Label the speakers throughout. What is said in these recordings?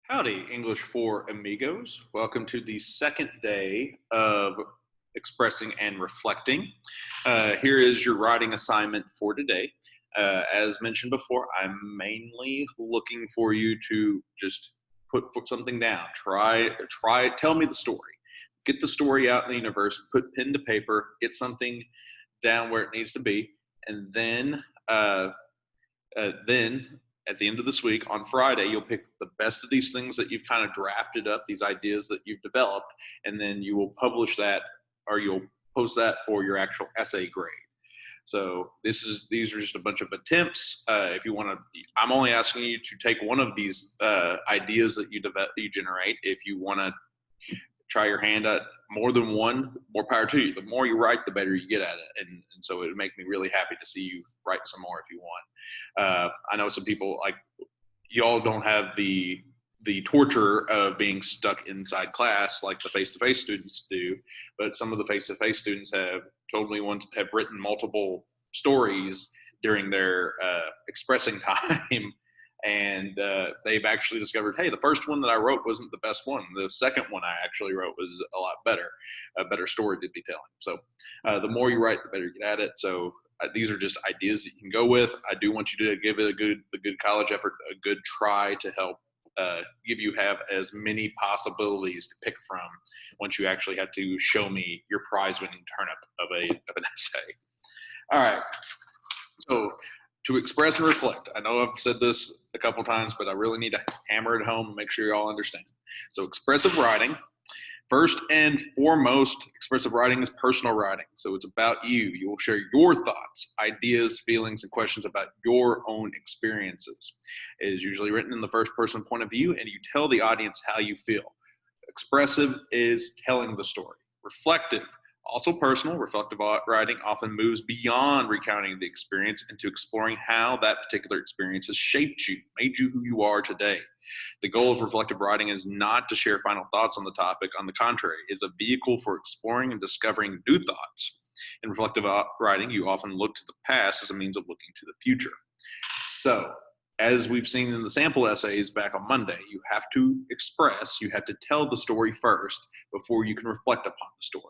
Speaker 1: Howdy, English for Amigos. Welcome to the second day of expressing and reflecting. Here is your writing assignment for today. As mentioned before, I'm mainly looking for you to just put something down. Tell me the story. Get the story out in the universe, put pen to paper, get something down where it needs to be, and then at the end of this week on Friday, you'll pick the best of these things that you've kind of drafted up, these ideas that you've developed, and then you will publish that or you'll post that for your actual essay grade. So these are just a bunch of attempts. If you want to, I'm only asking you to take one of these ideas that you generate. If you want to try your hand at more than one, more power to you. The more you write, the better you get at it. And so it would make me really happy to see you write some more if you want. I know some people, like, y'all don't have the torture of being stuck inside class like the face-to-face students do, but some of the face-to-face students have told me have written multiple stories during their expressing time. And they've actually discovered, hey, the first one that I wrote wasn't the best one. The second one I actually wrote was a lot better, a better story to be telling. So the more you write, the better you get at it. So these are just ideas that you can go with. I do want you to give it a good college effort, a good try to help have as many possibilities to pick from once you actually have to show me your prize-winning turnip of an essay. All right. So to express and reflect. I know I've said this a couple times, but I really need to hammer it home and make sure you all understand. So expressive writing, first and foremost, expressive writing is personal writing. So it's about you. You will share your thoughts, ideas, feelings, and questions about your own experiences. It is usually written in the first person point of view, and you tell the audience how you feel. Expressive is telling the story. Reflective, also personal, reflective writing often moves beyond recounting the experience into exploring how that particular experience has shaped you, made you who you are today. The goal of reflective writing is not to share final thoughts on the topic. On the contrary, it is a vehicle for exploring and discovering new thoughts. In reflective writing, you often look to the past as a means of looking to the future. So, as we've seen in the sample essays back on Monday, you have to tell the story first before you can reflect upon the story.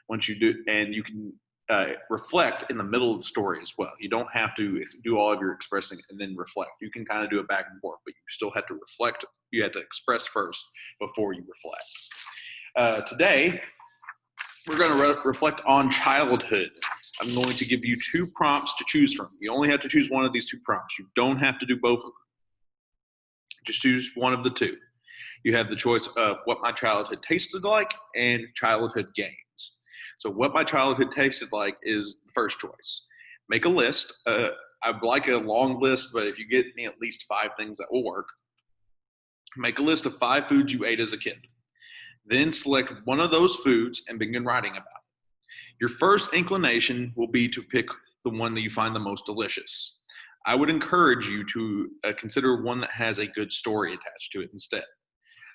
Speaker 1: Once you do, and you can reflect in the middle of the story as well. You don't have to do all of your expressing and then reflect. You can kind of do it back and forth, but you still have to reflect. You have to express first before you reflect. Today, we're going to reflect on childhood. I'm going to give you two prompts to choose from. You only have to choose one of these two prompts. You don't have to do both of them. Just choose one of the two. You have the choice of what my childhood tasted like and childhood games. So what my childhood tasted like is the first choice. Make a list. I'd like a long list, but if you get me at least 5 things, that will work. Make a list of 5 foods you ate as a kid. Then select one of those foods and begin writing about it. Your first inclination will be to pick the one that you find the most delicious. I would encourage you to consider one that has a good story attached to it instead.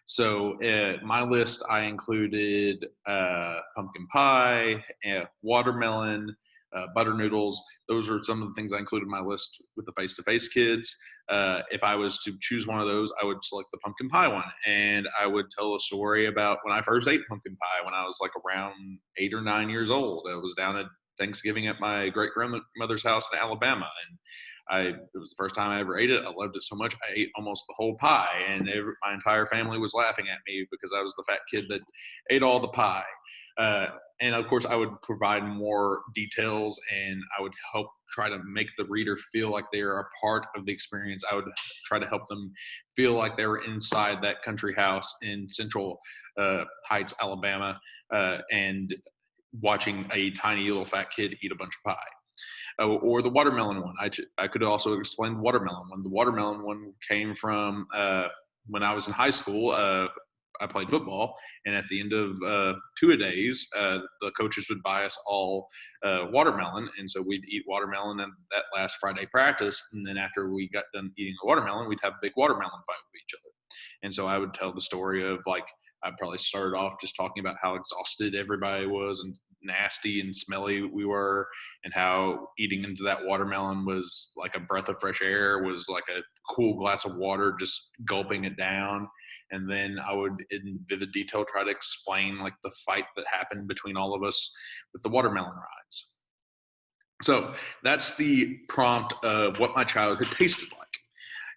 Speaker 1: So my list, I included pumpkin pie, watermelon, butter noodles. Those are some of the things I included in my list with the face-to-face kids. If I was to choose one of those, I would select the pumpkin pie one. And I would tell a story about when I first ate pumpkin pie when I was like around 8 or 9 years old. I was down at Thanksgiving at my great-grandmother's house in Alabama. And it was the first time I ever ate it. I loved it so much, I ate almost the whole pie. And my entire family was laughing at me because I was the fat kid that ate all the pie. And of course, I would provide more details and I would help try to make the reader feel like they are a part of the experience. I would try to help them feel like they were inside that country house in Central Heights, Alabama, and watching a tiny little fat kid eat a bunch of pie. Or the watermelon one. I could also explain the watermelon one. The watermelon one came from when I was in high school. I played football, and at the end of 2-a-days, the coaches would buy us all watermelon, and so we'd eat watermelon in that last Friday practice, and then after we got done eating the watermelon, we'd have a big watermelon fight with each other. And so I would tell the story of, like, I probably started off just talking about how exhausted everybody was and nasty and smelly we were, and how eating into that watermelon was like a breath of fresh air, was like a cool glass of water, just gulping it down. And then I would, in vivid detail, try to explain like the fight that happened between all of us with the watermelon rides. So that's the prompt of what my childhood tasted like.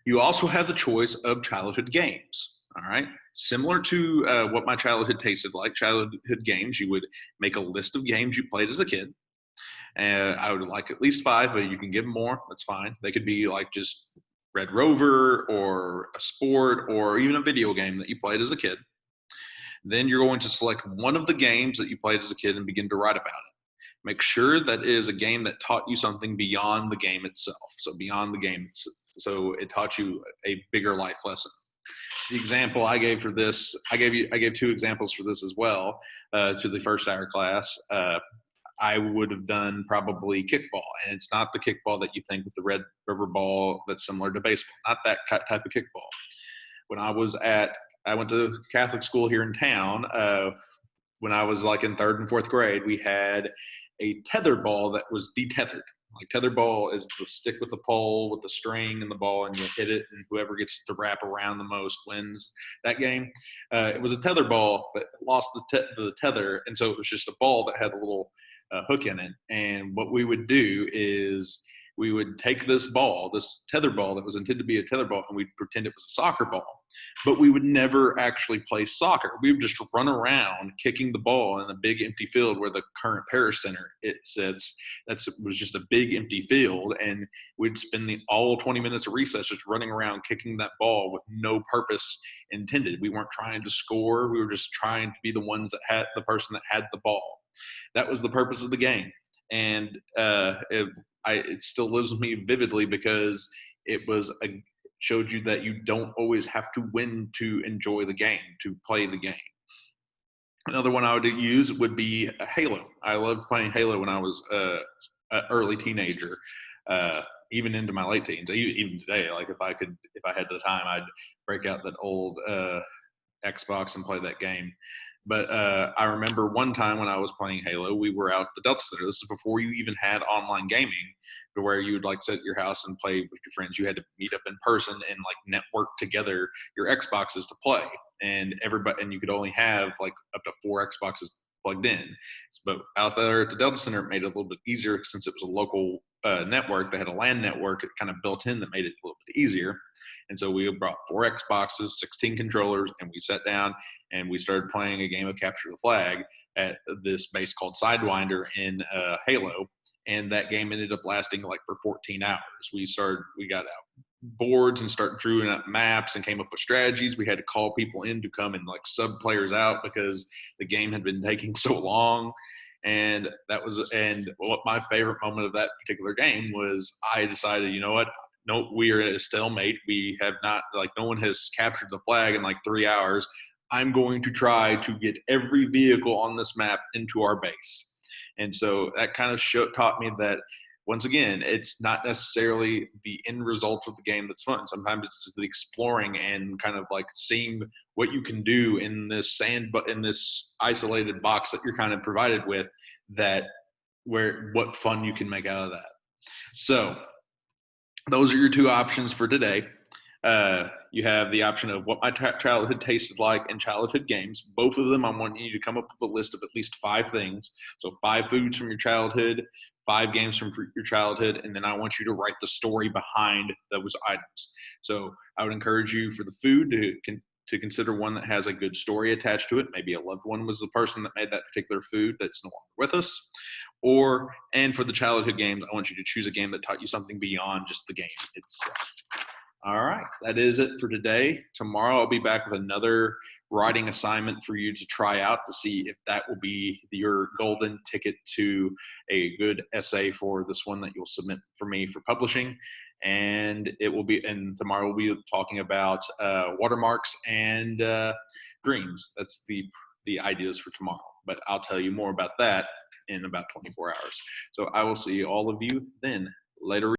Speaker 1: You also have the choice of childhood games. All right. Similar to what my childhood tasted like, childhood games, you would make a list of games you played as a kid. And I would like at least 5, but you can give more. That's fine. They could be like just Red Rover or a sport or even a video game that you played as a kid. Then you're going to select one of the games that you played as a kid and begin to write about it. Make sure that it is a game that taught you something beyond the game itself. So beyond the game, so it taught you a bigger life lesson. The example I gave for this, I gave 2 examples for this as well to the first hour class. I would have done probably kickball, and it's not the kickball that you think with the red rubber ball that's similar to baseball. Not that type of kickball. When I went to Catholic school here in town. When I was like in 3rd and 4th grade, we had a tether ball that was detethered. Like tether ball is the stick with the pole with the string and the ball, and you hit it, and whoever gets to wrap around the most wins that game. It was a tether ball that lost the tether, and so it was just a ball that had a little hook in it. And what we would do is we would take this ball, this tether ball that was intended to be a tether ball, and we'd pretend it was a soccer ball. But we would never actually play soccer. We would just run around kicking the ball in the big empty field where the current parish center it sits. That was just a big empty field, and we'd spend all 20 minutes of recess just running around kicking that ball with no purpose intended. We weren't trying to score. We were just trying to be the ones that had the person that had the ball. That was the purpose of the game, and it still lives with me vividly because it showed you that you don't always have to win to enjoy the game, to play the game. Another one I would use would be Halo. I loved playing Halo when I was an early teenager, even into my late teens. Even today, like if I had the time, I'd break out that old Xbox and play that game. But I remember one time when I was playing Halo, we were out at the Delta Center. This is before you even had online gaming, to where you would like sit at your house and play with your friends. You had to meet up in person and like network together your Xboxes to play. And you could only have like up to 4 Xboxes plugged in. But out there at the Delta Center, it made it a little bit easier since it was a local network. They had a LAN network kind of built in that made it a little bit easier. And so we brought 4 Xboxes, 16 controllers, and we sat down and we started playing a game of Capture the Flag at this base called Sidewinder in Halo. And that game ended up lasting like for 14 hours. We got out boards and started drawing up maps and came up with strategies. We had to call people in to come and like sub players out because the game had been taking so long. And what my favorite moment of that particular game was I decided, you know what? No, we are at a stalemate. We have not, like, no one has captured the flag in like 3 hours. I'm going to try to get every vehicle on this map into our base. And so that kind of taught me that, once again, it's not necessarily the end result of the game that's fun. Sometimes it's just the exploring and kind of like seeing what you can do in this in this isolated box that you're kind of provided with, what fun you can make out of that. So those are your 2 options for today. You have the option of what my childhood tasted like in childhood games. Both of them, I'm wanting you to come up with a list of at least 5 things. So 5 foods from your childhood, 5 games from your childhood, and then I want you to write the story behind those items. So I would encourage you for the food to consider one that has a good story attached to it. Maybe a loved one was the person that made that particular food that's no longer with us. And for the childhood games, I want you to choose a game that taught you something beyond just the game itself. All right, that is it for today. Tomorrow I'll be back with another writing assignment for you to try out to see if that will be your golden ticket to a good essay for this one that you'll submit for me for publishing. And tomorrow we'll be talking about watermarks and dreams. That's the ideas for tomorrow. But I'll tell you more about that in about 24 hours. So I will see all of you then. Later.